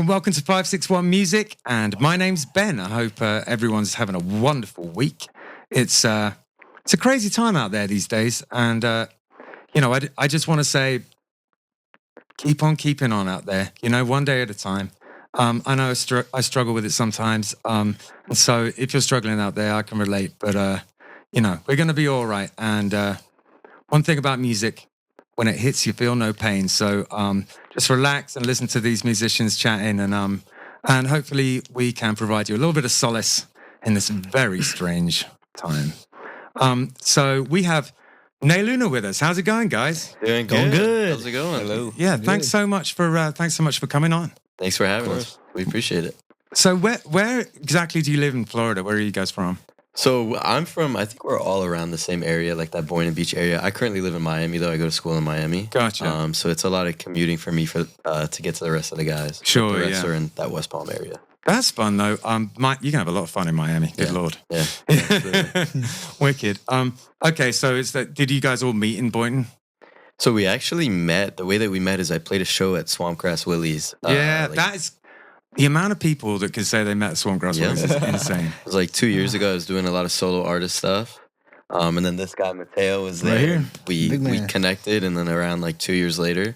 Welcome to 561 Music, and my name's Ben. I hope everyone's having a wonderful week. It's a crazy time out there these days, and I just want to say, keep on keeping on out there. One day at a time. I know I struggle with it sometimes, and so if you're struggling out there, I can relate. But we're going to be all right. And one thing about music, when it hits, you feel no pain. So just relax and listen to these musicians chatting, and hopefully we can provide you a little bit of solace in this very strange time. So we have Naluna with us. How's it going, guys? Doing good. How's it going? Hello. Yeah, thanks so much for coming on. Thanks for having us. We appreciate it. So where exactly do you live in Florida? Where are you guys from? So I think we're all around the same area, like that Boynton Beach area. I currently live in Miami, though. I go to school in Miami. Gotcha. So it's a lot of commuting for me to get to the rest of the guys. Sure, The rest yeah. are in that West Palm area. That's fun, though. You can have a lot of fun in Miami. Good Lord. Yeah. Wicked. Okay, so did you guys all meet in Boynton? So we actually met. The way that we met is I played a show at Swampgrass Willie's. That is the amount of people that could say they met at Swampgrass Williams is insane. It was like 2 years ago. I was doing a lot of solo artist stuff. And then this guy, Mateo, was there. Right here. We connected, and then around like 2 years later,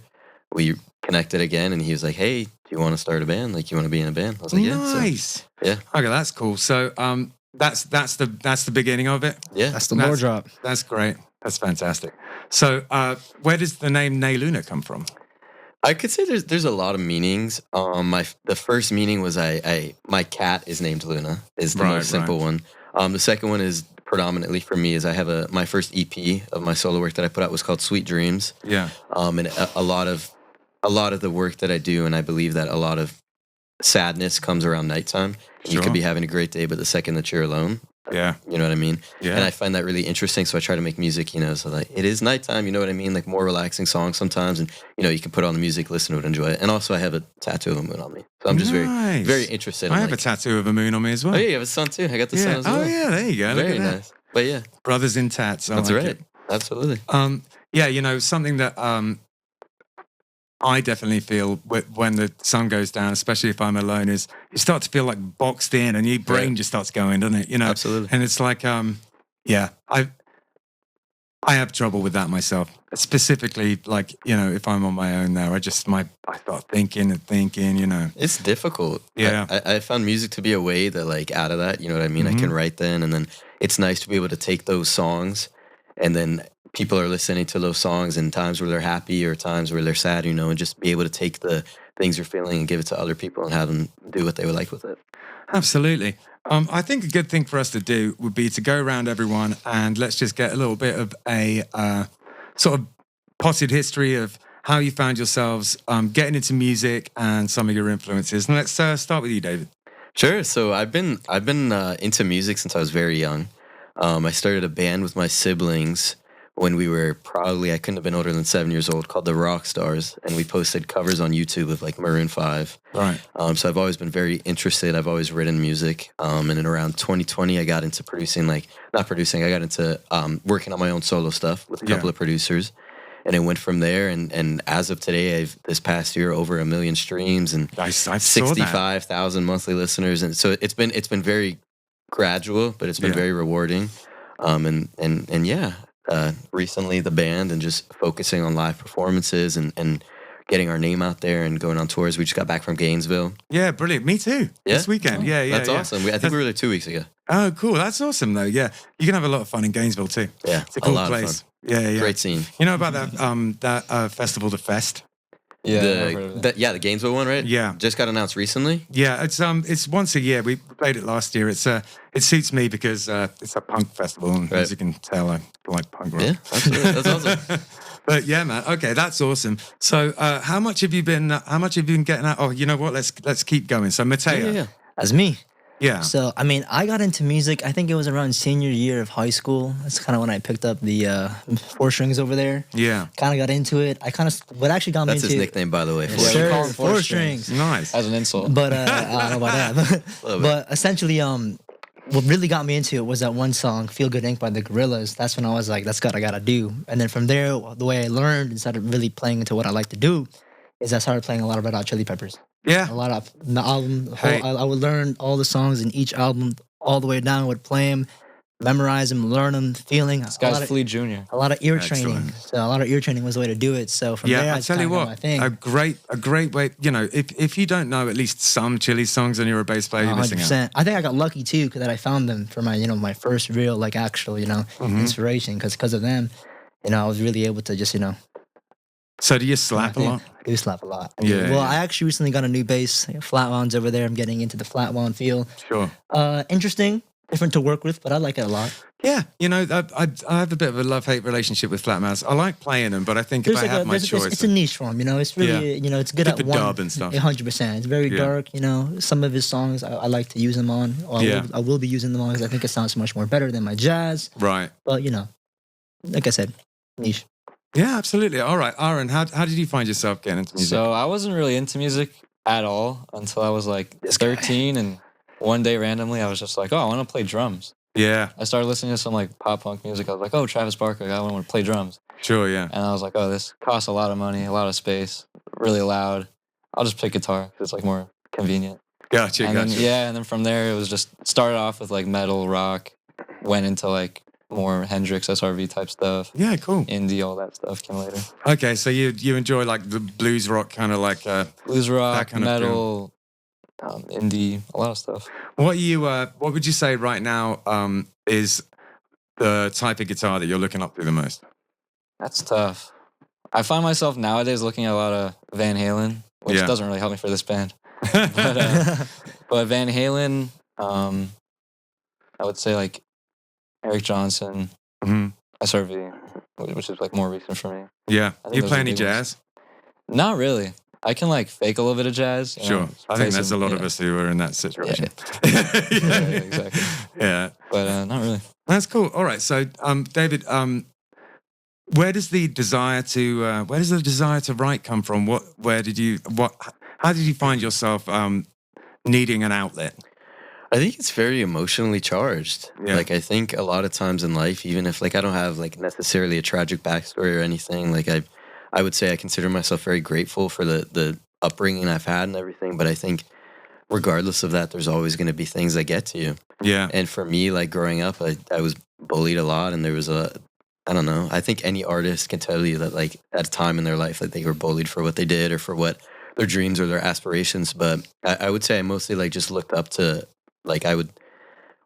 we connected again, and he was like, hey, do you want to start a band? Like, you want to be in a band? I was like, yeah. Nice. So, yeah. Okay, that's cool. So that's the beginning of it? Yeah. That's the more drop. That's great. That's fantastic. So where does the name Naluna come from? I could say there's a lot of meanings. The first meaning was my cat is named Luna, is the most simple one. The second one is predominantly for me is I have my first EP of my solo work that I put out was called Sweet Dreams. Yeah. And a lot of the work that I do, and I believe that a lot of sadness comes around nighttime. Sure. You could be having a great day, but the second that you're alone, yeah, you know what I mean? Yeah. And I find that really interesting. So I try to make music, so like it is nighttime, you know what I mean? Like more relaxing songs sometimes. And, you can put on the music, listen to it, enjoy it. And also I have a tattoo of a moon on me. So I'm just very, very interested. I have a tattoo of a moon on me as well. Oh, yeah, you have a son too. I got the son as well. Oh, yeah, there you go. Very Look at nice. But yeah. Brothers in tats. That's like right. It. Absolutely. Yeah, something that I definitely feel when the sun goes down, especially if I'm alone, is you start to feel like boxed in and your brain just starts going, doesn't it? Absolutely. And it's like, I have trouble with that myself. Specifically, like, if I'm on my own now, I start thinking. It's difficult. Yeah. I found music to be a way that, like, out of that, you know what I mean? Mm-hmm. I can write then, and then it's nice to be able to take those songs and then people are listening to those songs in times where they're happy or times where they're sad, and just be able to take the things you're feeling and give it to other people and have them do what they would like with it. Absolutely. I think a good thing for us to do would be to go around everyone and let's just get a little bit of a sort of potted history of how you found yourselves getting into music and some of your influences. And let's start with you, David. Sure. So I've been into music since I was very young. I started a band with my siblings when we were I couldn't have been older than 7 years old, called the Rock Stars, and we posted covers on YouTube of like Maroon 5. Right. So I've always been very interested. I've always written music. And in around 2020, I got into I got into working on my own solo stuff with a couple of producers. And it went from there. And as of today, this past year, over 1 million streams and 65,000 monthly listeners. And so it's been very gradual, but it's been very rewarding. Recently the band and just focusing on live performances and getting our name out there and going on tours. We just got back from Gainesville. Yeah, brilliant. Me too. Yeah? This weekend. Yeah. That's awesome. I think we were there 2 weeks ago. Oh, cool. That's awesome, though. Yeah. You can have a lot of fun in Gainesville, too. Yeah. It's a cool lot place. Of fun. Yeah. Great scene. You know about that festival, The Fest? Yeah. The Gainesville one, right? Yeah. Just got announced recently? Yeah. It's once a year. We played it last year. It suits me because it's a punk festival. And as you can tell, I like punk rock. Yeah, absolutely. That's awesome. But yeah, man. Okay, that's awesome. So, how much have you been getting out? Oh, you know what? Let's keep going. So, Mateo. Yeah. That's me. Yeah. So, I got into music, I think it was around senior year of high school. That's kind of when I picked up the 4 strings over there. Yeah. Kind of got into it. What actually got me into That's his nickname, by the way. Yes, sir. We call him 4 strings. Nice. As an insult. But I don't know about that. But essentially, what really got me into it was that one song, Feel Good Inc. by the Gorillaz. That's when I was like, that's what I gotta do. And then from there, the way I learned and started really playing into what I like to do is I started playing a lot of Red Hot Chili Peppers. Yeah. A lot of the album. Hey. I would learn all the songs in each album all the way down. I would play them, memorize them, learn them, feeling. This guy's Flea Jr. A lot of ear Excellent. training. So a lot of ear training was the way to do it. So from there, Yeah, I I tell you kinda got what, my thing. a great way. You know, if you don't know at least some Chili songs and you're a bass player, you're missing out. 100%. I think I got lucky too because I found them for my, my first real, like actual, Mm-hmm. inspiration. Because of them, I was really able to just, So do you slap a lot? I do slap a lot. Yeah, Well, yeah. I actually recently got a new bass, flat wounds over there. I'm getting into the flat wound feel. Sure. Interesting, different to work with, but I like it a lot. Yeah, I have a bit of a love-hate relationship with flat mouths. I like playing them, but I think if I have my choice, it's a niche for him. It's really, it's good Good at for one. dub and stuff. 100%. It's very Yeah. dark. Some of his songs I like to use them on. Or Yeah. I will be using them on because I think it sounds much more better than my jazz. right? But like I said, niche. Yeah, absolutely. All right, Aaron, how did you find yourself getting into music? So I wasn't really into music at all until I was like 13, and one day randomly I was just like, oh, I want to play drums. Yeah, I started listening to some like pop punk music. I was like, oh, Travis Barker, I want to play drums. sure, yeah. And I was like, oh, this costs a lot of money, a lot of space, really loud. I'll just pick guitar because it's like more convenient. Gotcha, And gotcha. then, and then from there it was just started off with like metal, rock, went into like more Hendrix, SRV type stuff. Yeah, cool. Indie, all that stuff came later. Okay, so you enjoy like the blues rock kind of like Blues rock, kind of metal, indie, a lot of stuff. what would you say right now is the type of guitar that you're looking up to the most? That's tough. I find myself nowadays looking at a lot of Van Halen, which Yeah. doesn't really help me for this band. But Van Halen, I would say like Eric Johnson, Mhm. SRV, which is like more recent for me. Yeah, I think you those play are any big ones. jazz? Not really. I can like fake a little bit of jazz. you know, Sure. I play think there's a some- lot of yeah. us who are in that situation. Yeah, exactly. Yeah. But not really. That's cool. All right. So, David, where does the desire to write come from? How did you find yourself needing an outlet? I think it's very emotionally charged. Yeah. Like I think a lot of times in life, even if like I don't have like necessarily a tragic backstory or anything, like I would say I consider myself very grateful for the upbringing I've had and everything. But I think regardless of that, there's always going to be things that get to you. Yeah. And for me, like growing up, I was bullied a lot, and there was I don't know. I think any artist can tell you that like at a time in their life that they were bullied for what they did or for what their dreams or their aspirations. But I would say I mostly like just looked up to, like I would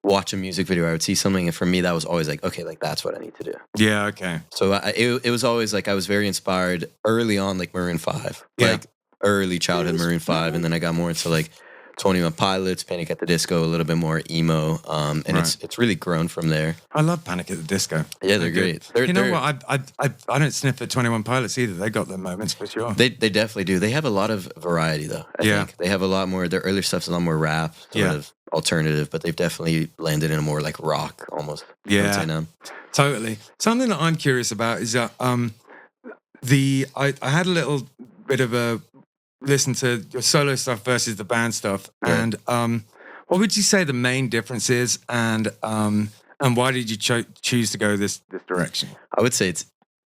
watch a music video, I would see something, and for me that was always like, okay, like that's what I need to do. Yeah. Okay. So it was always like I was very inspired early on, like Maroon 5, Yeah. like early childhood Maroon 5, and then I got more into like 21 Pilots, Panic at the Disco, a little bit more emo, and Right. it's really grown from there. I love Panic at the Disco. Yeah, they're good. great. You know what? I don't sniff at 21 Pilots either. They got their moments for sure. They definitely do. They have a lot of variety though. I Yeah. think they have a lot more. Their earlier stuff's a lot more rap, sort Yeah. of alternative, but they've definitely landed in a more like rock almost. I would Yeah. say now. Totally. Something that I'm curious about is that I had a little bit of a listen to your solo stuff versus the band stuff, Yeah. and what would you say the main difference is, and why did you choose to go this direction? I would say it's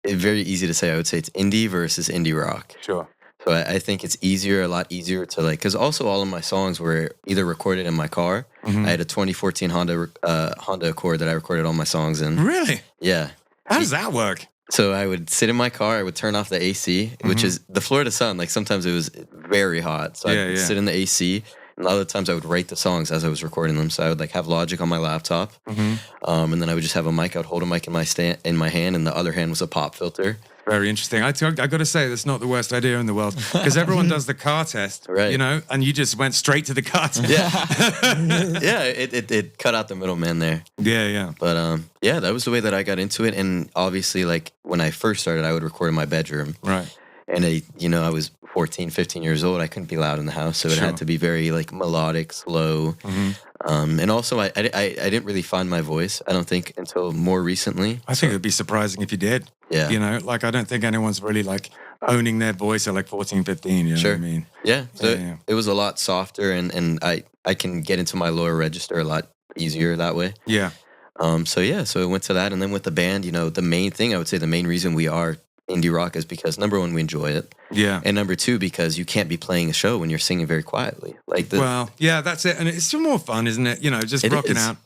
very easy to say. I would say it's indie versus indie rock. Sure. So I think it's a lot easier to like, because also all of my songs were either recorded in my car. Mhm. I had a 2014 Honda Accord that I recorded all my songs in. Really? Yeah. How does that work? So I would sit in my car, I would turn off the AC, which Mhm. is the Florida sun. Like sometimes it was very hot. So Yeah, I'd yeah. sit in the AC, and other times I would write the songs as I was recording them. So I would like have Logic on my laptop, Mhm. and then I would just have a mic. I would hold a mic in my hand, and the other hand was a pop filter. Very interesting. I got to say, that's not the worst idea in the world, because everyone does the car test, Right. you know, and you just went straight to the car test. Yeah, yeah. It cut out the middleman there. Yeah, yeah. But yeah, that was the way that I got into it. And obviously, like when I first started, I would record in my bedroom. Right. And I was 14, 15 years old. I couldn't be loud in the house, so it Sure. had to be very like melodic, slow. Mhm. And also, I didn't really find my voice. I don't think until more recently. I think it'd be surprising if you did. Yeah, You know, like I don't think anyone's really like owning their voice at like 14, 15. You know Sure. what I mean? yeah. So Yeah. it was a lot softer, and I can get into my lower register a lot easier that way. Yeah. So it went to that, and then with the band, the main thing I would say, the main reason we are indie rock is because number one, we enjoy it. Yeah. And number two, because you can't be playing a show when you're singing very quietly. Like Well, yeah, that's it. And it's still more fun, isn't it? You know, just It rocking is. out.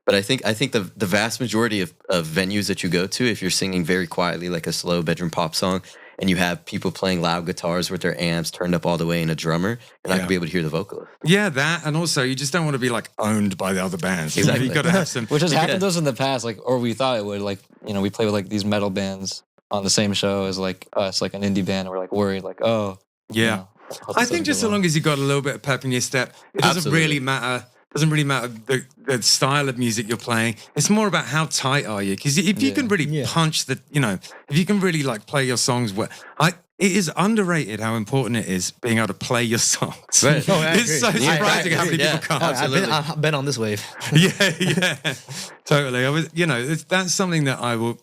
But I think the vast majority of venues that you go to, if you're singing very quietly, like a slow bedroom pop song, and you have people playing loud guitars with their amps turned up all the way and a drummer, you're not Yeah. gonna be able to hear the vocalist. Yeah, that. And also, you just don't want to be like owned by the other bands. You know, Exactly. you've got to have some. Which has Yeah. happened to us in the past, like, or we thought it would. Like, you know, we play with like these metal bands on the same show as like us, like an indie band, and we're like worried, like, oh, you Yeah. know, hope I this think doesn't just go so well. long as you got a little bit of pep in your step, it doesn't Absolutely. really matter. Doesn't really matter the style of music you're playing. It's more about how tight are you. Because if you can really Yeah. punch the, you know, if you can really like play your songs, it is underrated how important it is being able to play your songs. Right. No, I It's so agree. I surprising how many agree. people can't. Yeah. Oh, I've been on this wave. Yeah, totally. I was, you know, that's something that I will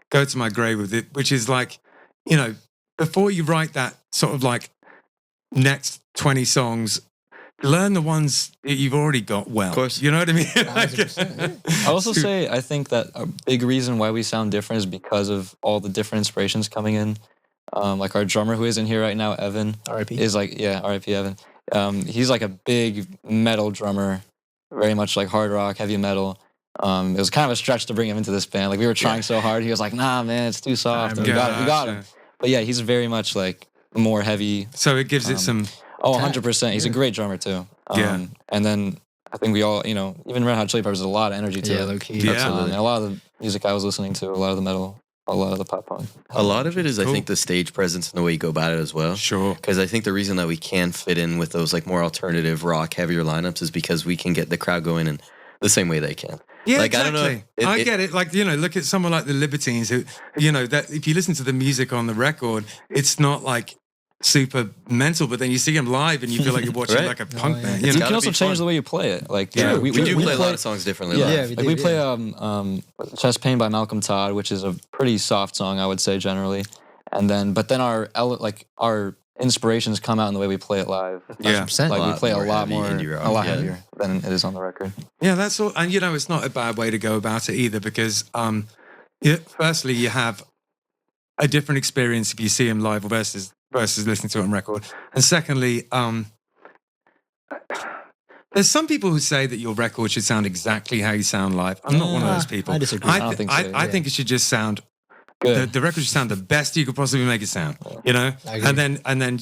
go to my grave with it, which is like, you know, before you write that sort of like next 20 songs, learn the ones that you've already got well. Of course. You know what I mean? 100%, I also say I think that a big reason why we sound different is because of all the different inspirations coming in. Like our drummer who is in here right now, Evan, R.I.P. is like, yeah, R.I.P. Evan. He's like a big metal drummer, very much like hard rock, heavy metal. It was kind of a stretch to bring him into this band. Like we were trying so hard. He was like, nah, man, it's too soft. And we got him. But yeah, he's very much like more heavy. So it gives it some. Oh, 100%. He's a great drummer too. Yeah. And then I think we all, you know, even Red Hot Chili Peppers, there's a lot of energy to Yeah, it. low key. Yeah. Absolutely. And a lot of the music I was listening to, a lot of the metal, a lot of the pop punk. A lot of it is, I Cool. think, the stage presence and the way you go about it as well. Sure. Because I think the reason that we can fit in with those like more alternative rock, heavier lineups is because we can get the crowd going in the same way they can. Yeah, Like, I exactly. don't know, I get it. Like, you know, look at someone like the Libertines who, you know, that if you listen to the music on the record, it's not like super mental, but then you see them live and you feel like you're watching Right. like a punk yeah. band. It's You You know? can also be change fun. the way you play it. Like, Yeah. We do play a lot of songs differently. Yeah, live. Yeah, we like do, we play yeah. Chest Pain by Malcolm Todd, which is a pretty soft song, I would say generally. And then, but then our inspirations come out in the way we play it live. Yeah. 100%. Like we play a lot heavy more, indie rock, a lot yeah. heavier than it is on the record. Yeah, that's all. And, you know, it's not a bad way to go about it either because, firstly, you have a different experience if you see him live versus listening to it on record. And secondly, there's some people who say that your record should sound exactly how you sound live. I'm not one of those people. I disagree. I don't think so, I yeah. think it should just sound Good. the record should sound the best you could possibly make it sound. You know, I agree. and then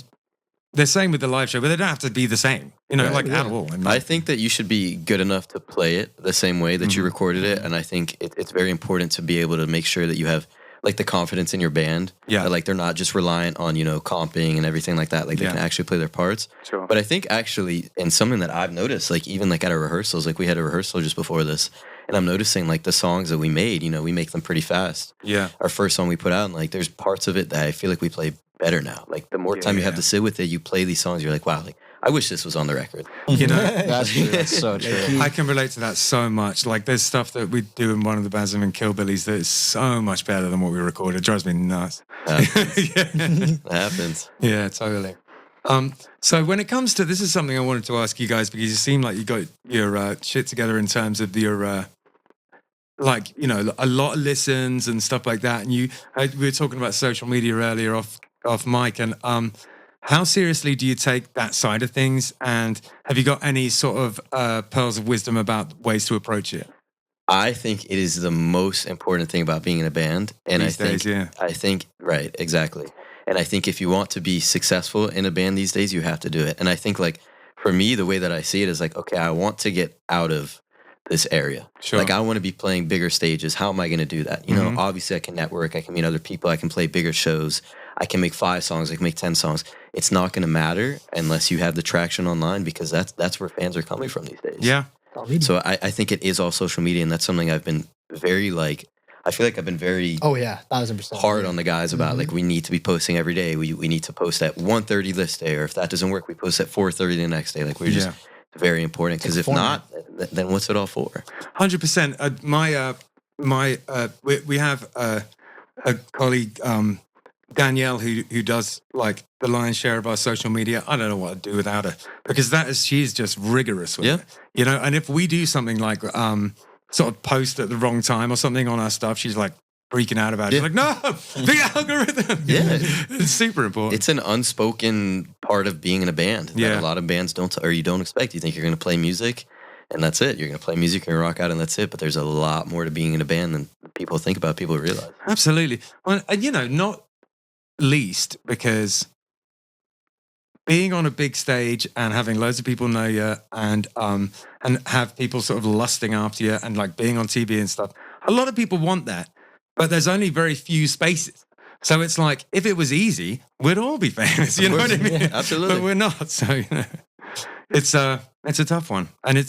the same with the live show, but they don't have to be the same. You know, Right. like at all. I mean, I think that you should be good enough to play it the same way that you recorded it, and I think it's very important to be able to make sure that you have like the confidence in your band. Yeah. that, like they're not just reliant on comping and everything like that. Like they Yeah. can actually play their parts. Sure. But I think actually, and something that I've noticed, like even like at our rehearsals, like we had a rehearsal just before this, and I'm noticing like the songs that we made, we make them pretty fast. yeah. Our first song we put out, and like there's parts of it that I feel like we play better now. Like the more time you have Yeah. to sit with it, you play these songs, you're like, wow, like I wish this was on the record. You know, That's true. That's so true. I can relate to that so much. Like there's stuff that we do in one of the bands in Killbillies that is so much better than what we recorded. It drives me nuts. yeah. That happens. Yeah, totally. So when it comes to this is something I wanted to ask you guys because you seem like you got your shit together in terms of your like a lot of listens and stuff like that. And we were talking about social media earlier off mic, and how seriously do you take that side of things? And have you got any sort of pearls of wisdom about ways to approach it? I think it is the most important thing about being in a band. And These days, yeah. I think, right, exactly. And I think if you want to be successful in a band these days, you have to do it. And I think like for me, the way that I see it is like, okay, I want to get out of this area. Sure. Like I want to be playing bigger stages. How am I going to do that? Obviously I can network, I can meet other people, I can play bigger shows. I can make 5 songs, I can make 10 songs. It's not going to matter unless you have the traction online because that's where fans are coming from these days. Yeah. So I think it is all social media, and that's something I've been very I feel like I've been very Oh yeah, 1,000%. hard on the guys about. Like we need to be posting every day. We need to post at 1:30 this day, or if that doesn't work, we post at 4:30 the next day. Like we're just very important because if not, then what's it all for? 100%. We have a colleague, Danielle, who does like the lion's share of our social media. I don't know what I'd do without her because she's just rigorous with it. And if we do something like sort of post at the wrong time or something on our stuff, she's like, freaking out about it. It's like, no, the algorithm. Yeah. It's super important. It's an unspoken part of being in a band that a lot of bands don't, or you don't expect. You think you're going to play music and that's it. You're going to play music and rock out and that's it. But there's a lot more to being in a band than people think about, people realize. Absolutely. Well, and, you know, not least because being on a big stage and having loads of people know you and have people sort of lusting after you and like being on TV and stuff. A lot of people want that, but there's only very few spaces. So it's like, if it was easy, we'd all be famous. You know what I mean? Yeah, absolutely. But we're not. So, you know, it's a tough one. And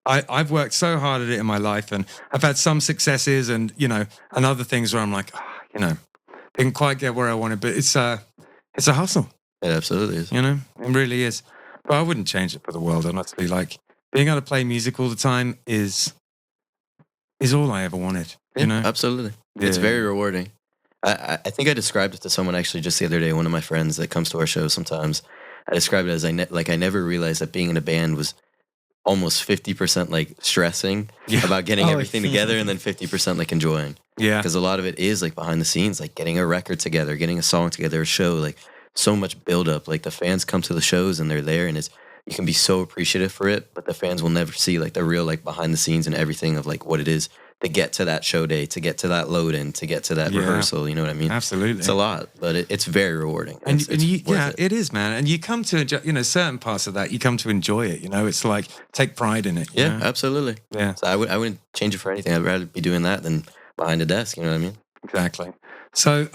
I've worked so hard at it in my life and I've had some successes and, you know, and other things where I'm like, you know, didn't quite get where I wanted, but it's a hustle. It absolutely is. You know, it really is. But I wouldn't change it for the world, honestly. Like, being able to play music all the time is all I ever wanted, you know? Absolutely. Yeah. It's very rewarding. I think I described it to someone actually just the other day, one of my friends that comes to our shows sometimes. I described it as I never realized that being in a band was almost 50% like stressing about getting everything together and then 50% like enjoying. Yeah. Because a lot of it is like behind the scenes, like getting a record together, getting a song together, a show, like so much buildup. Like the fans come to the shows and they're there and you can be so appreciative for it, but the fans will never see like the real like behind the scenes and everything of like what it is to get to that show day, to get to that load in, to get to that rehearsal. You know what I mean? Absolutely. It's a lot, but it's very rewarding. And It's it is, man. And you come to, you know, certain parts of that, you come to enjoy it. You know, it's like take pride in it. Yeah, know? absolutely. Yeah. So I wouldn't change it for anything. I'd rather be doing that than behind a desk. You know what I mean? Exactly. So,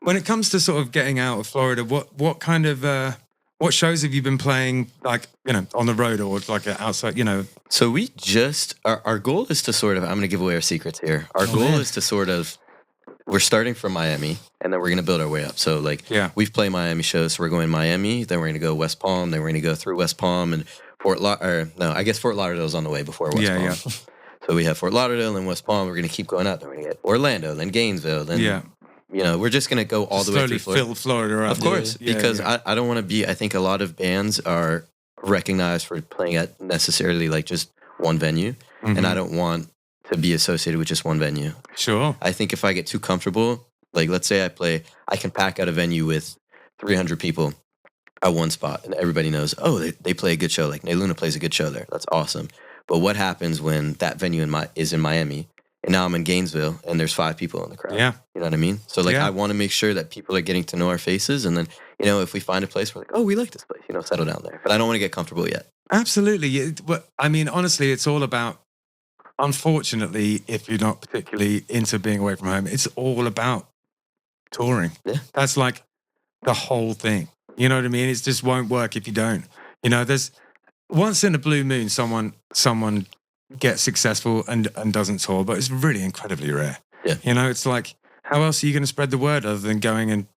when it comes to sort of getting out of Florida, what kind of what shows have you been playing, like, you know, on the road or like outside, you know? So we just, our goal is to sort of, I'm going to give away our secrets here. Our goal is to sort of, we're starting from Miami and then we're going to build our way up. So like, we've played Miami shows. So we're going Miami, then we're going to go West Palm, then we're going to go through West Palm and Fort Lauderdale's on the way before West Palm. Yeah. So we have Fort Lauderdale and West Palm. We're going to keep going out. Then we're going to get Orlando, then Gainesville, then you know, we're just going to go all the way through Florida. Fill Florida up. Of course, because I don't want to be, I think a lot of bands are recognized for playing at necessarily like just one venue. Mm-hmm. And I don't want to be associated with just one venue. Sure. I think if I get too comfortable, like let's say I can pack out a venue with 300 people at one spot and everybody knows, oh, they play a good show. Like Naluna plays a good show there. That's awesome. But what happens when that venue is in Miami? And now I'm in Gainesville and there's 5 people in the crowd. Yeah. You know what I mean? So like I want to make sure that people are getting to know our faces. And then, you know, if we find a place, we're like, oh, we like this place, you know, settle down there. But I don't want to get comfortable yet. Absolutely. I mean, honestly, it's all about, unfortunately, if you're not particularly into being away from home, it's all about touring. Yeah. That's like the whole thing. You know what I mean? It just won't work if you don't. You know, there's once in a blue moon, someone gets successful and doesn't tour, but it's really incredibly rare. Yeah. You know, it's like, how else are you going to spread the word other than going and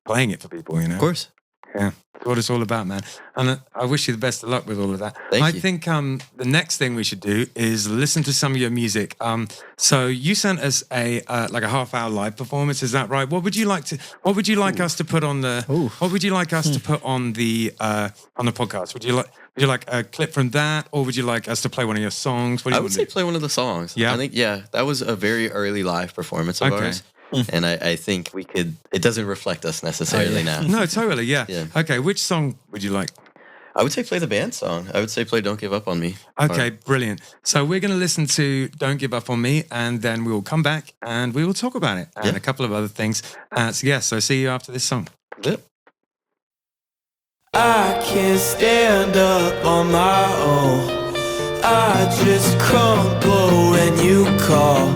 playing it for people, you know? Of course. Yeah. That's what it's all about, man. And I wish you the best of luck with all of that. Thank you. I think the next thing we should do is listen to some of your music. So you sent us a like a half-hour live performance. Is that right? What would you like us to put on the? What would you like us to put on the podcast? Would you like a clip from that, or would you like us to play one of your songs? I would say play one of the songs. Yeah. I think that was a very early live performance of ours. And I think it doesn't reflect us necessarily now. No, totally, yeah. Okay, which song would you like? I would say play the band song. I would say play Don't Give Up on Me. Okay, brilliant. So we're going to listen to Don't Give Up on Me, and then we will come back and we will talk about it and a couple of other things. So see you after this song. Yep. I can't stand up on my own. I just crumble when you call.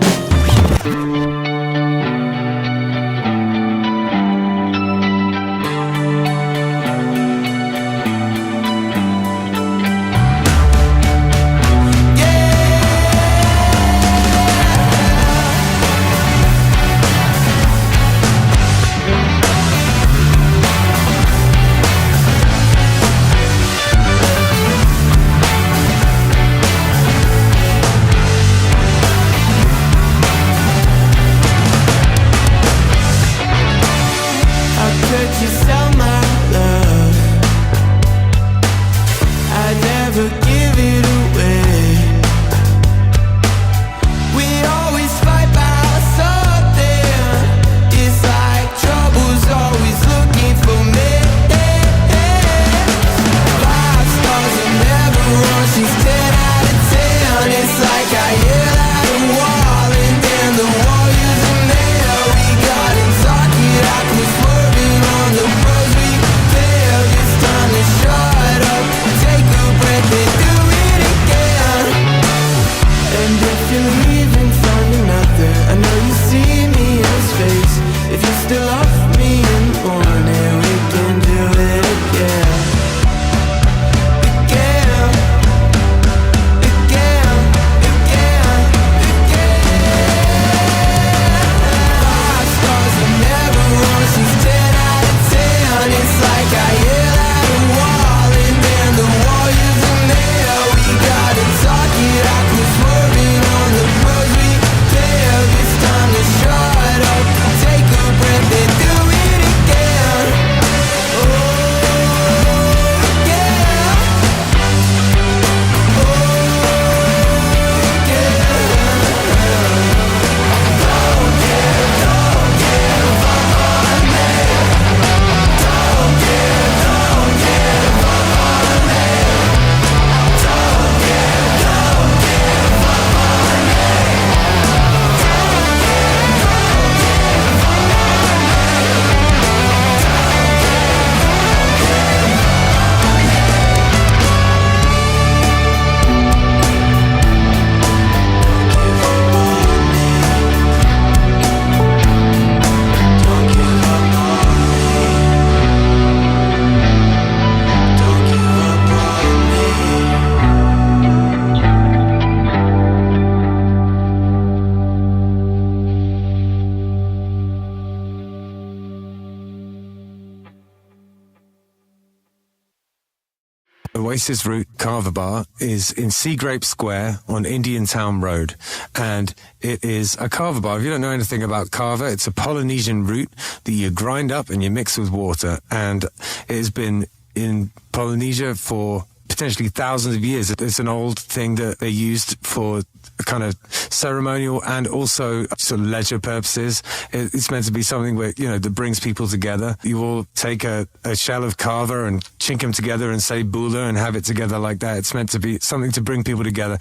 Oasis root Kava bar is in Sea Grape Square on Indiantown Rd. And it is a Kava bar. If you don't know anything about Kava, it's a Polynesian root that you grind up and you mix with water. And it has been in Polynesia for potentially thousands of years. It's an old thing that they used for kind of ceremonial and also sort of leisure purposes. It's meant to be something where, that brings people together. You all take a shell of kava and chink them together and say bula and have it together like that. It's meant to be something to bring people together.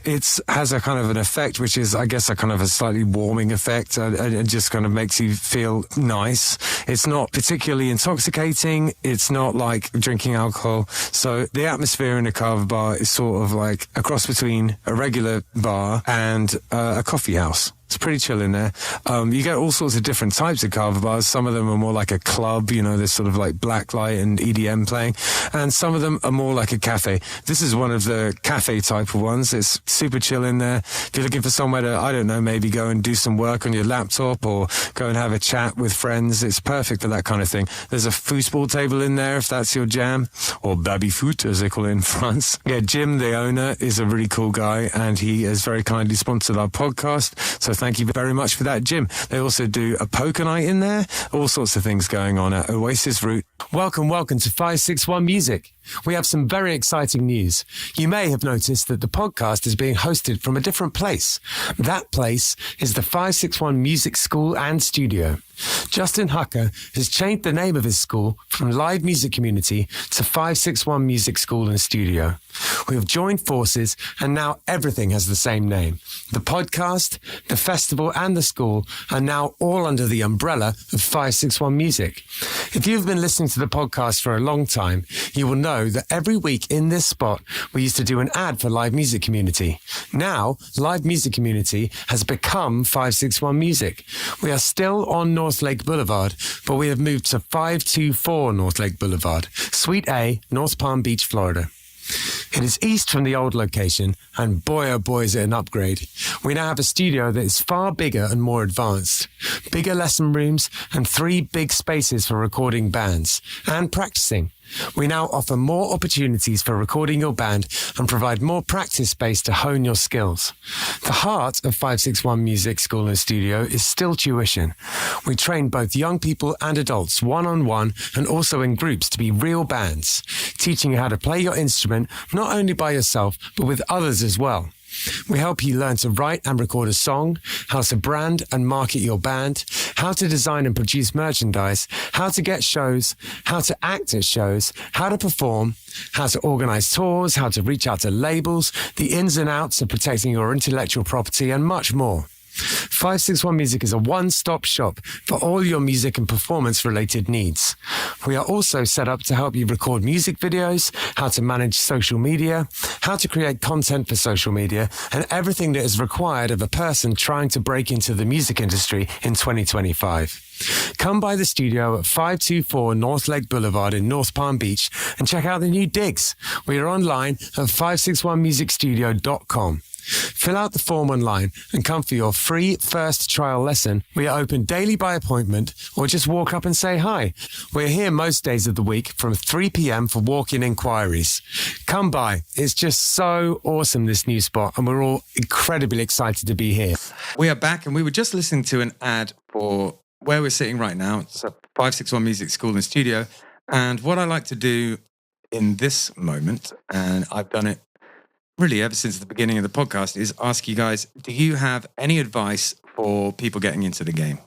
It has a kind of an effect, which is, I guess, a kind of a slightly warming effect, and it just kind of makes you feel nice. It's not particularly intoxicating. It's not like drinking alcohol. So the atmosphere in a kava bar is sort of like a cross between a regular bar and a coffee house. It's pretty chill in there. You get all sorts of different types of kava bars. Some of them are more like a club, there's sort of like blacklight and EDM playing. And some of them are more like a cafe. This is one of the cafe type of ones. It's super chill in there. If you're looking for somewhere to, I don't know, maybe go and do some work on your laptop or go and have a chat with friends, it's perfect for that kind of thing. There's a foosball table in there if that's your jam, or baby foot as they call it in France. Yeah, Jim, the owner, is a really cool guy, and he has very kindly sponsored our podcast. So thank you very much for that, Jim. They also do a poker night in there. All sorts of things going on at Oasis Root. Welcome to 561 Music. We have some very exciting news. You may have noticed that the podcast is being hosted from a different place. That place is the 561 Music School and Studio. Justin Hucker has changed the name of his school from Live Music Community to 561 Music School and Studio. We have joined forces and now everything has the same name. The podcast, the festival and the school are now all under the umbrella of 561 Music. If you've been listening to the podcast for a long time, you will know that every week in this spot, we used to do an ad for Live Music Community. Now, Live Music Community has become 561 Music. We are still on North Lake Boulevard, but we have moved to 524 North Lake Boulevard, Suite A, North Palm Beach, Florida. It is east from the old location, and boy oh boy is it an upgrade. We now have a studio that is far bigger and more advanced. Bigger lesson rooms and 3 big spaces for recording bands and practicing. We now offer more opportunities for recording your band and provide more practice space to hone your skills. The heart of 561 Music School and Studio is still tuition. We train both young people and adults one-on-one and also in groups to be real bands, teaching you how to play your instrument not only by yourself but with others as well. We help you learn to write and record a song, how to brand and market your band, how to design and produce merchandise, how to get shows, how to act at shows, how to perform, how to organize tours, how to reach out to labels, the ins and outs of protecting your intellectual property, and much more. 561 Music is a one-stop shop for all your music and performance-related needs. We are also set up to help you record music videos, how to manage social media, how to create content for social media, and everything that is required of a person trying to break into the music industry in 2025. Come by the studio at 524 North Lake Boulevard in North Palm Beach and check out the new digs. We are online at 561musicstudio.com. Fill out the form online and come for your free first trial lesson. We are open daily by appointment or just walk up and say hi. We're here most days of the week from 3 p.m. for walk-in inquiries. Come by. It's just so awesome, this new spot, and we're all incredibly excited to be here. We are back, and we were just listening to an ad for where we're sitting right now. It's a 561 Music School and Studio. And what I like to do in this moment, and I've done it really ever since the beginning of the podcast, is ask you guys, do you have any advice for people getting into the game?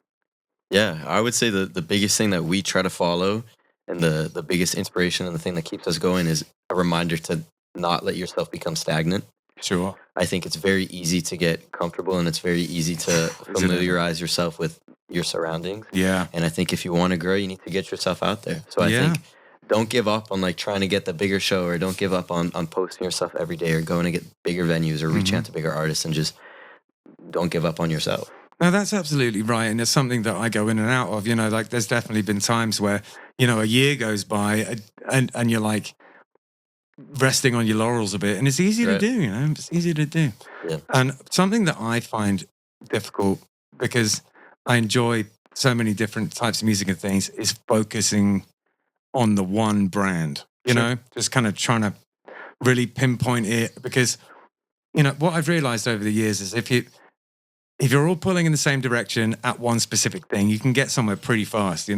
Yeah, I would say the biggest thing that we try to follow and the biggest inspiration and the thing that keeps us going is a reminder to not let yourself become stagnant. Sure. I think it's very easy to get comfortable and it's very easy to familiarize yourself with your surroundings. Yeah. And I think if you want to grow, you need to get yourself out there. So I think don't give up on like trying to get the bigger show, or don't give up on posting yourself every day, or going to get bigger venues, or reaching out to bigger artists, and just don't give up on yourself. No, that's absolutely right. And it's something that I go in and out of, like there's definitely been times where, a year goes by and you're like resting on your laurels a bit, and it's easy to do, it's easy to do. Yeah. And something that I find difficult, because I enjoy so many different types of music and things, is focusing on the one brand, just kind of trying to really pinpoint it, because what I've realized over the years is if you're all pulling in the same direction at one specific thing, you can get somewhere pretty fast,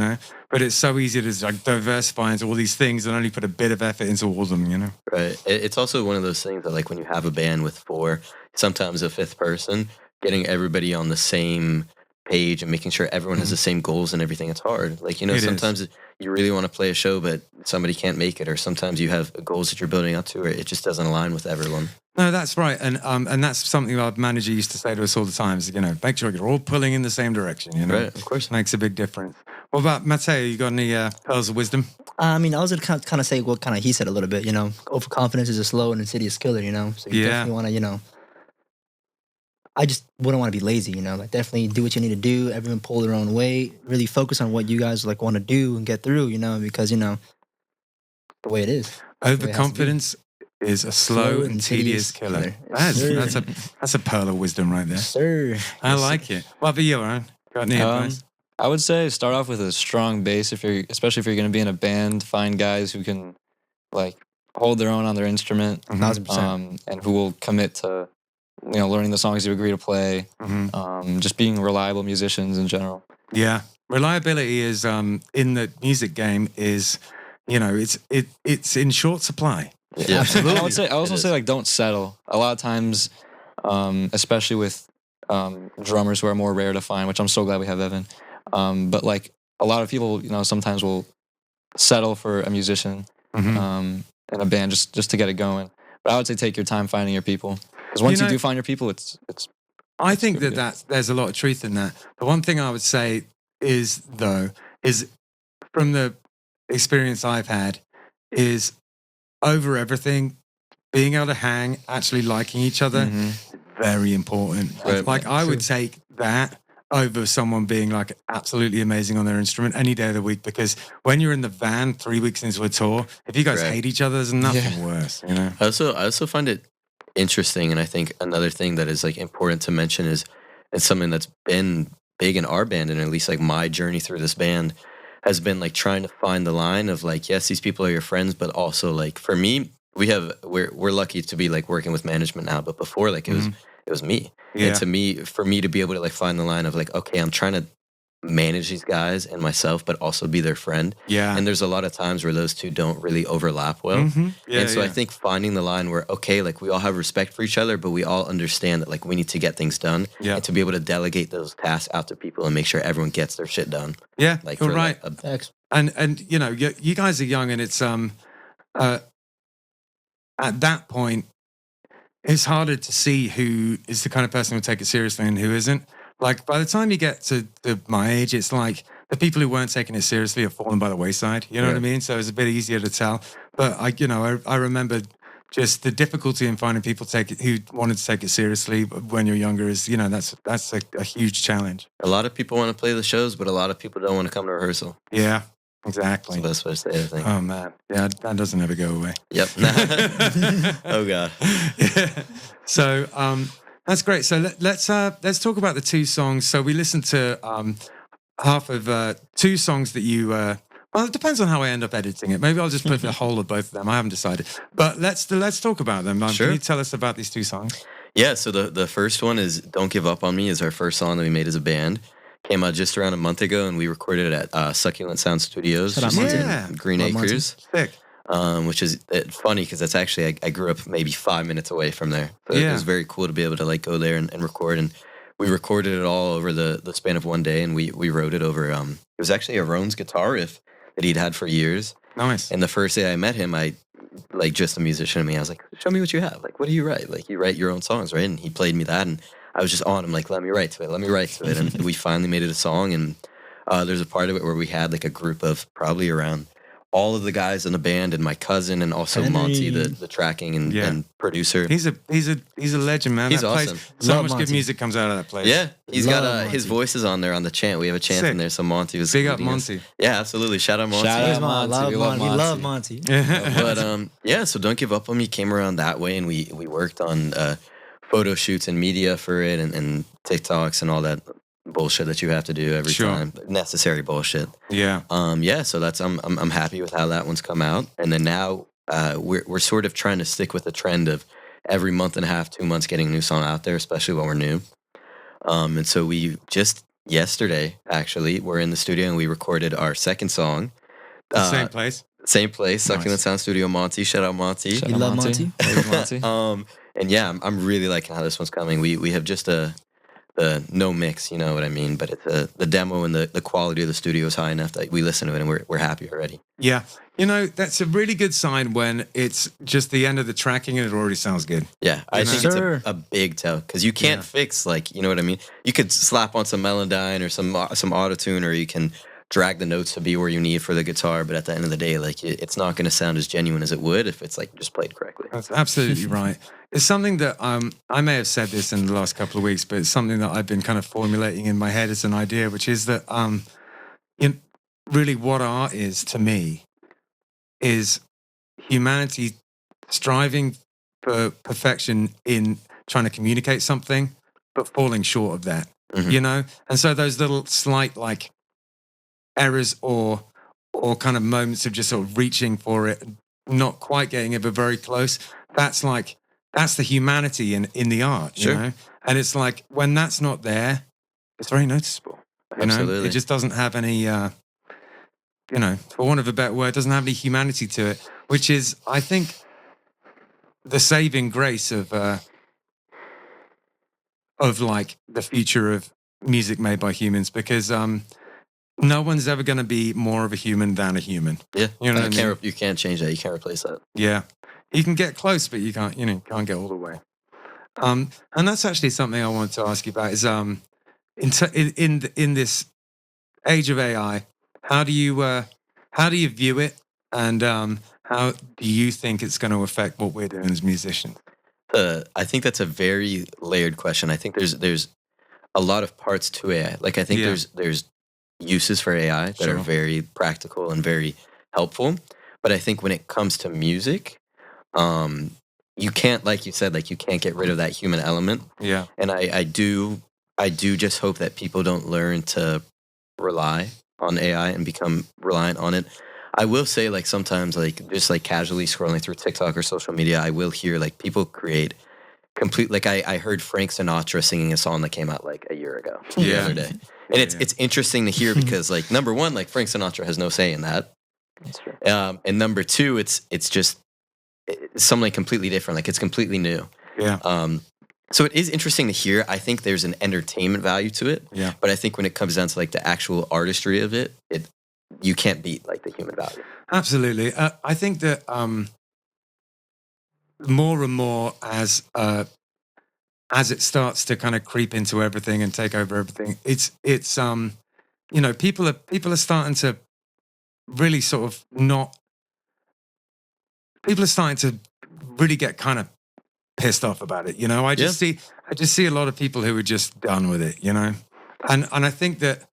But it's so easy to like diversify into all these things and only put a bit of effort into all of them, Right. It's also one of those things that, like, when you have a band with four, sometimes a fifth person, getting everybody on the same page and making sure everyone has the same goals and everything, it's hard. Like, It is. sometimes you really want to play a show, but somebody can't make it, or sometimes you have goals that you're building up to, or it just doesn't align with everyone. No, that's right, and that's something our manager used to say to us all the time. Is make sure you're all pulling in the same direction. Right, of course. Makes a big difference. What about Matteo? You got any pearls of wisdom? I mean, I was gonna kind of say what kind of he said a little bit. Overconfidence is a slow and insidious killer. So you definitely want to. I just wouldn't want to be lazy. Like definitely do what you need to do. Everyone pull their own way. Really focus on what you guys like want to do and get through. Because the way it is. Overconfidence is a slow and tedious killer. That's a pearl of wisdom right there. Yes, sir. I like it. What about you, Aaron? Got any advice? I would say start off with a strong base, especially if you're going to be in a band. Find guys who can like hold their own on their instrument, 1,000%. and who will commit to learning the songs you agree to play. Just being reliable musicians in general. Yeah, reliability is in the music game is it's in short supply. Yeah, absolutely. I also say like don't settle. A lot of times, especially with drummers who are more rare to find, which I'm so glad we have Evan. But like a lot of people, sometimes will settle for a musician in a band just to get it going. But I would say take your time finding your people, because once you do find your people, it's. I think that there's a lot of truth in that. The one thing I would say is from the experience I've had is over everything, being able to hang, actually liking each other, very important. Right. Like I would take that over someone being like absolutely amazing on their instrument any day of the week, because when you're in the van 3 weeks into a tour, if you guys hate each other, there's nothing worse. I also find it interesting, and I think another thing that is like important to mention is it's something that's been big in our band, and at least like my journey through this band has been like trying to find the line of like, yes, these people are your friends, but also like for me, we're lucky to be like working with management now, but before like it was me. Yeah. And for me to be able to like find the line of like, okay, I'm trying to manage these guys and myself, but also be their friend. Yeah. And there's a lot of times where those two don't really overlap well. Yeah, and so I think finding the line where, okay, like we all have respect for each other, but we all understand that like we need to get things done, and to be able to delegate those tasks out to people and make sure everyone gets their shit done. Yeah, like you're right. Thanks. You guys are young, and it's at that point, it's harder to see who is the kind of person who will take it seriously and who isn't. Like by the time you get to my age, it's like the people who weren't taking it seriously have fallen by the wayside. You know what I mean? So it's a bit easier to tell. But I remember just the difficulty in finding people who wanted to take it seriously when you're younger is, that's a huge challenge. A lot of people want to play the shows, but a lot of people don't want to come to rehearsal. Yeah, exactly. That's the best way to say it, I think. Oh man, yeah, that doesn't ever go away. Yep. Oh god. Yeah. So that's great. So let's talk about the two songs. So we listened to half of two songs that you. Well, it depends on how I end up editing it. Maybe I'll just put the whole of both of them. I haven't decided. But let's talk about them. Sure. Can you tell us about these two songs? Yeah. So the first one is "Don't Give Up on Me" is our first song that we made as a band. Came out just around a month ago, and we recorded it at Succulent Sound Studios, Shout out just Monty. in Green Acres. Sick. Which is funny because that's actually I grew up maybe 5 minutes away from there. So it was very cool to be able to like go there and record. And we recorded it all over the span of one day, and we wrote it over. It was actually a Rone's guitar riff that he'd had for years. Nice. And the first day I met him, I like just a musician to me. I was like, "Show me what you have. Like, what do you write? Like, you write your own songs, right?" And he played me that, and I was just on him like, "Let me write to it." And we finally made it a song. And there's a part of it where we had like a group of probably around all of the guys in the band and my cousin and also Monty, the tracking and producer. He's a legend, man. He's that awesome. Place, so Love much Monty. good music comes out of that place. Yeah, he's Love got his Monty. voice is on there on the chant. We have a chant Sick. in there, so Monty was Big up leading us. Monty. Yeah, absolutely. Shout out Monty. Shout He's out my Monty. love We love Monty. Monty. We love Monty. But yeah, so "Don't Give Up on Me" came around that way, and we worked on photo shoots and media for it, and TikToks and all that bullshit that you have to do every time. Necessary bullshit. Yeah. Yeah, so that's I'm happy with how that one's come out. And then now we're sort of trying to stick with the trend of every month and a half, 2 months, getting a new song out there, especially when we're new. And so we just yesterday, actually, we're in the studio and we recorded our second song. The same place. Same place, Nice. Succulent Sound Studio, Monty. Shout out Monty. Shout You out love Monty? Love Monty. And yeah, I'm really liking how this one's coming. We have just the no mix, you know what I mean? But it's the demo and the quality of the studio is high enough that we listen to it and we're happy already. Yeah. You know, that's a really good sign when it's just the end of the tracking and it already sounds good. Yeah, I think Sure. it's a big tell because you can't Yeah. fix, like, you know what I mean? You could slap on some Melodyne or some auto-tune, or you can drag the notes to be where you need for the guitar, but at the end of the day, like, it's not going to sound as genuine as it would if it's like just played correctly. That's absolutely right. It's something that I may have said this in the last couple of weeks, but it's something that I've been kind of formulating in my head as an idea, which is that really what art is to me is humanity striving for perfection in trying to communicate something, but falling short of that, Mhm. you know? And so those little slight like errors or kind of moments of just sort of reaching for it, not quite getting it, but very close. That's the humanity in the art, you Sure. know? And it's like when that's not there, it's very noticeable. You know, Absolutely. it just doesn't have any, for want of a better word, doesn't have any humanity to it, which is, I think, the saving grace of like the future of music made by humans, because no one's ever going to be more of a human than a human. Yeah, You know what I mean? you can't change that. You can't replace that. Yeah, you can get close, but you can't get all the way. And that's actually something I wanted to ask you about. Is in this age of AI, how do you view it, and how do you think it's going to affect what we're doing as musicians? I think that's a very layered question. I think there's a lot of parts to AI. Like, I think Yeah. there's uses for AI that Sure. are very practical and very helpful. But I think when it comes to music, you can't, like you said, like, you can't get rid of that human element. Yeah, And I do just hope that people don't learn to rely on AI and become reliant on it. I will say, like, sometimes, like, just like casually scrolling through TikTok or social media, I will hear like people create complete, like, I heard Frank Sinatra singing a song that came out like a year ago the Yeah. other day. And it's interesting to hear because, like, number one, like, Frank Sinatra has no say in that. That's true. And number two, it's just it's something completely different. Like, it's completely new. yeah, So it is interesting to hear. I think there's an entertainment value to it. yeah. But I think when it comes down to like the actual artistry of it, you can't beat like the human value. Absolutely. I think that more and more as it starts to kind of creep into everything and take over everything, it's people are starting to really sort of not. People are starting to really get kind of pissed off about it. You know, I just see a lot of people who are just done with it. You know, and I think that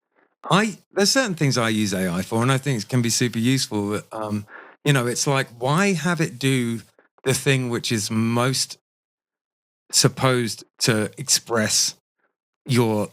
there's certain things I use AI for, and I think it can be super useful. But, it's like, why have it do the thing which is most supposed to express your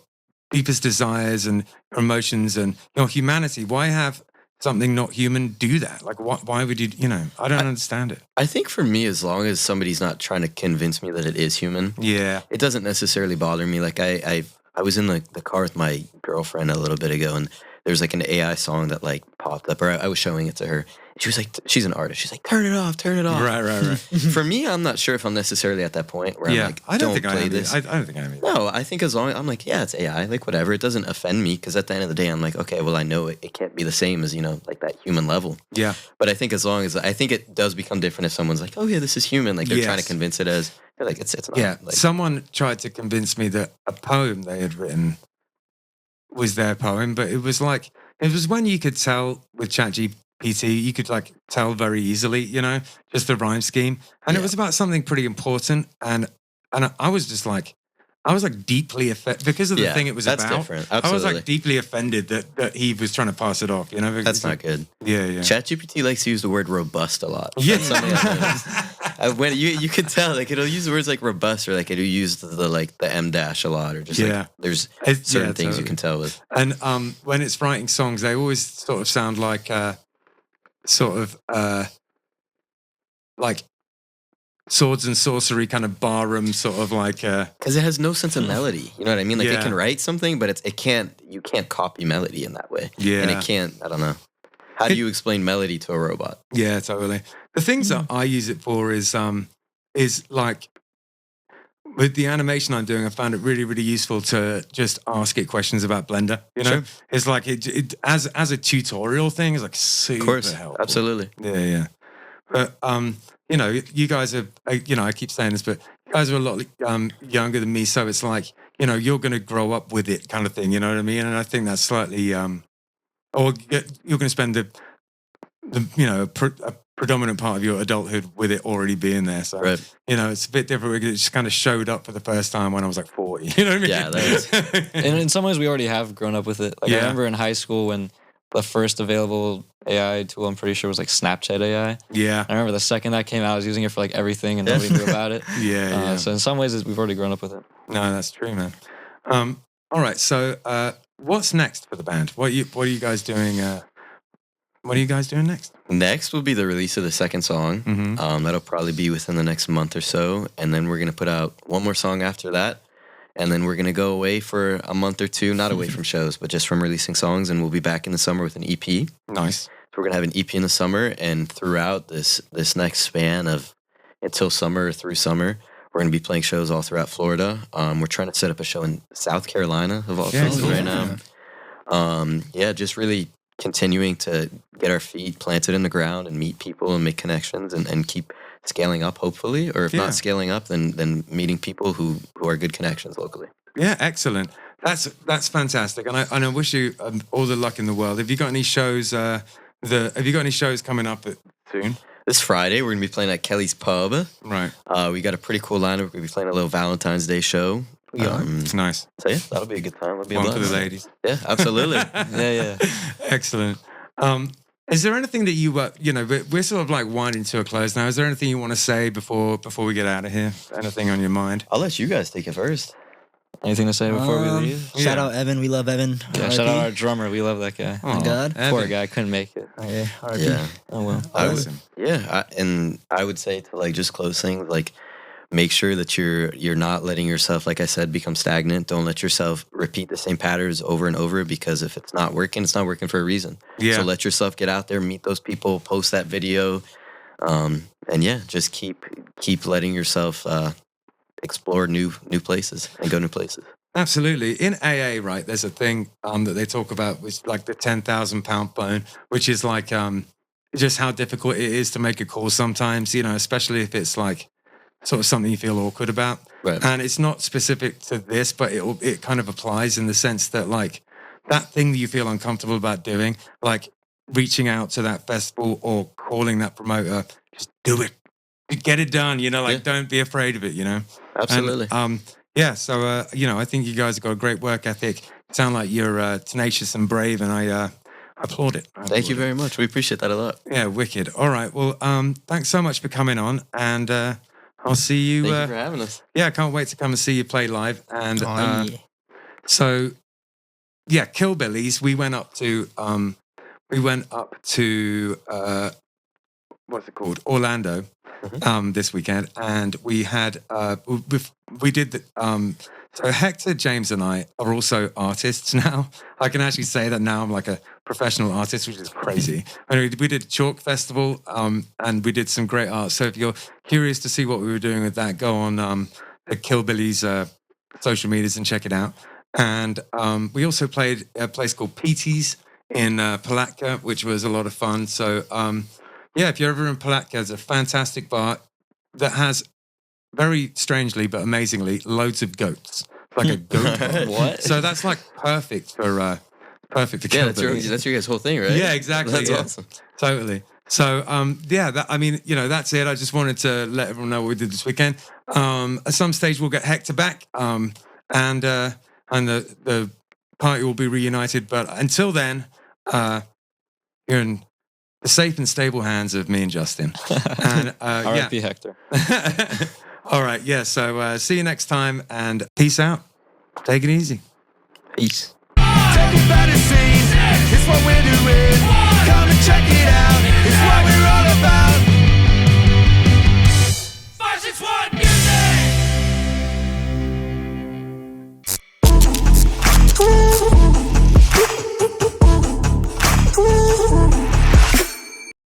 deepest desires and emotions and your humanity? Why have something not human do that? Like, why would you? I don't understand it. I think for me, as long as somebody's not trying to convince me that it is human, Yeah, it doesn't necessarily bother me. Like, I was in the car with my girlfriend a little bit ago, and there's like an AI song that like popped up, or I was showing it to her. She was like, she's an artist. She's like, turn it off, turn it off. right. For me, I'm not sure if I'm necessarily at that point where I'm like, I don't think I play am. this. I don't think I am. Either. No, I think as long as I'm like, yeah, it's AI, like whatever. It doesn't offend me because at the end of the day, I'm like, okay, well, I know it can't be the same as, like that human level. Yeah, But I think as long as, I think it does become different if someone's like, oh yeah, this is human. Like they're trying to Yes. convince it as, they're like, it's not. yeah. Like, Someone tried to convince me that a poem they had written was their poem, but it was when you could tell with ChatGPT, you could like tell very easily, just the rhyme scheme, and it Yeah. was about something pretty important, and I was just like, I was like deeply offended because of the Yeah, thing it was that's about. different. I was Absolutely. like deeply offended that he was trying to pass it off. That's not good. Yeah. ChatGPT likes to use the word robust a lot. Yeah. That's something I've noticed. When you could tell, like it'll use words like robust, or like it'll use the M dash a lot, or just Yeah. like there's It's- certain yeah, things you totally. can tell with. And when it's writing songs, they always sort of sound like like swords and sorcery kind of barroom sort of like because it has no sense of melody. You know what I mean? Like Yeah. it can write something, but you can't copy melody in that way. Yeah. And it can't. I don't know. How do you explain melody to a robot? Yeah, totally. The things that I use it for is like with the animation I'm doing, I found it really, really useful to just ask it questions about Blender. You know, Sure. it's like it as a tutorial thing is like super Of course, helpful. absolutely. Yeah. But you know, you guys are, you know, I keep saying this, but you guys are a lot younger than me, so it's like, you know, you're going to grow up with it, kind of thing. You know what I mean? And I think that's slightly, or you're going to spend the you know, a predominant part of your adulthood with it already being there. So, Right. you know, it's a bit different. It just kind of showed up for the first time when I was like 40. You know what I mean? Yeah, that is. And in some ways, we already have grown up with it. Like Yeah. I remember in high school when the first available AI tool, I'm pretty sure, was like Snapchat AI. Yeah. I remember the second that came out, I was using it for like everything, and nobody knew about it. Yeah. So in some ways, we've already grown up with it. No, that's true, man. All right. So, what's next for the band? What are you guys doing? What are you guys doing next? Next will be the release of the second song. Mm-hmm. That'll probably be within the next month or so. And then we're going to put out one more song after that. And then we're going to go away for a month or two, not away from shows, but just from releasing songs. And we'll be back in the summer with an EP. Nice. So we're going to have an EP in the summer. And throughout this next span of until summer or through summer, we're going to be playing shows all throughout Florida. We're trying to set up a show in South Carolina, of all places cool. right now. Just really continuing to get our feet planted in the ground and meet people and make connections and keep scaling up, hopefully. Or if Yeah. not scaling up, then meeting people who are good connections locally. Yeah, excellent. That's fantastic, and I wish you all the luck in the world. Have you got any shows? Have you got any shows coming up soon? This Friday, we're going to be playing at Kelly's Pub. Right. We got a pretty cool lineup. We're going to be playing a little Valentine's Day show. Nice. So yeah, that'll be a good time. That'll be a One for blast. the ladies. Yeah, absolutely. Yeah. Excellent. Is there anything that you you know, we're sort of like winding to a close now. Is there anything you want to say before we get out of here? Anything on your mind? I'll let you guys take it first. Anything to say before we leave? Shout Yeah. out Evan. We love Evan. Yeah, shout out our drummer. We love that guy. Aw, God. Poor Evan. guy, couldn't make it. Okay, RIP. Yeah. Oh well. I Bless would, him. yeah, I would say to like just close things, like make sure that you're not letting yourself, like I said, become stagnant. Don't let yourself repeat the same patterns over and over, because if it's not working for a reason. Yeah. So let yourself get out there, meet those people, post that video, and yeah, just keep letting yourself explore new places and go new places. Absolutely. In AA, right, there's a thing that they talk about, which is like the 10,000 pound bone, which is like just how difficult it is to make a call sometimes, you know, especially if it's like sort of something you feel awkward about. Right. And it's not specific to this, but it kind of applies in the sense that like that thing that you feel uncomfortable about doing, like reaching out to that festival or calling that promoter, just do it. Get it done, you know, like don't be afraid of it, you know. Absolutely. And, yeah, so you know, I think you guys have got a great work ethic. Sound like you're tenacious and brave, and I applaud it. Thank you very much. We appreciate that a lot. Yeah, wicked. All right, well, thanks so much for coming on, and I'll see you. Thank you for having us. Yeah, I can't wait to come and see you play live. And Yeah. so, yeah, Killbillies. We went up to what's it called, Orlando, this weekend, and we had we did the so Hector, James, and I are also artists now. I can actually say that now I'm like a professional artist, which is crazy. Anyway, we did a chalk festival, and we did some great art. So if you're curious to see what we were doing with that, go on the Killbillies social medias and check it out. And we also played a place called Petey's in Palatka, which was a lot of fun. So yeah, if you're ever in Palatka, it's a fantastic bar that has, very strangely but amazingly, loads of goats. It's like a goat bar. What? So that's like perfect for Yeah, Killbillies. that's your guys' whole thing, right? Yeah, exactly. That's yeah. awesome. Totally. So, yeah, I mean, you know, that's it. I just wanted to let everyone know what we did this weekend. At some stage, we'll get Hector back, and the party will be reunited. But until then, you're in the safe and stable hands of me and Justin. And yeah. R.I.P. Hector. All right. Yeah. So, see you next time, and peace out. Take it easy. Peace. Take it back.